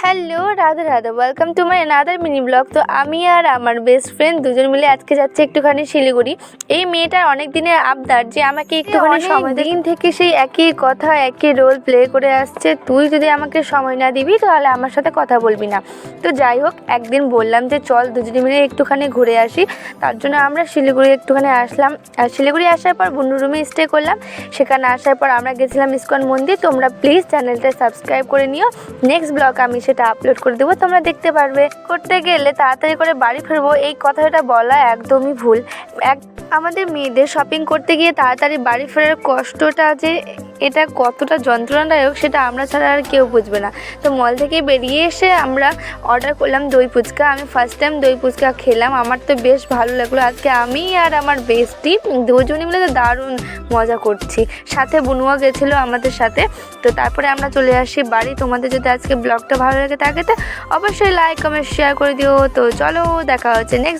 Hello, Radhe Radhe, welcome to my another mini blog. তো আমি আর আমার বেস্ট ফ্রেন্ড দুজন মিলে আজকে যাচ্ছি একটুখানি শিলিগুড়ি। এই মেয়েটার অনেক দিনের আবদার যে আমাকে একটুখানি সময় দিন থেকে সেই একই কথা একই রোল প্লে করে আসছে, তুই যদি আমাকে সময় না দিবি তাহলে আমার সাথে কথা বলবি না। তো যাই হোক, একদিন বললাম যে চল দুজনে মিলে একটুখানি ঘুরে আসি। তার জন্য আমরা শিলিগুড়ি একটুখানি আসলাম। আর শিলিগুড়ি আসার পর বন্ধু রুমে স্টে করলাম। সেখানে আসার পর আমরা গেছিলাম ইসকন মন্দির। তোমরা প্লিজ চ্যানেলটা সাবস্ক্রাইব করে নিও, নেক্সট ব্লগ আমি সেটা আপলোড করে দেবো, তোমরা দেখতে পারবে। করতে গেলে তাড়াতাড়ি করে বাড়ি ফিরবো এই কথাটা বলা একদমই ভুল। আমাদের মেয়েদের শপিং করতে গিয়ে তাড়াতাড়ি বাড়ি ফেরার কষ্টটা যে এটা কতটা যন্ত্রণাদায়ক সেটা আমরা ছাড়া আর কেউ বুঝবে না। তো মল থেকে বেরিয়ে এসে আমরা অর্ডার করলাম দই ফুচকা। আমি ফার্স্ট টাইম দই ফুচকা খেলাম, আমার তো বেশ ভালো লাগলো। আজকে আমি আর আমার বেস্টি দুজনে মিলে তো দারুণ মজা করছি, সাথে বুনুয়া গেছিলো আমাদের সাথে। তো তারপরে আমরা চলে আসি বাড়ি। তোমাদের যদি আজকে ব্লগটা ভালো লাগে থাকে তো অবশ্যই লাইক কমেন্ট শেয়ার করে দিও। তো চলো, দেখা হচ্ছে নেক্সট।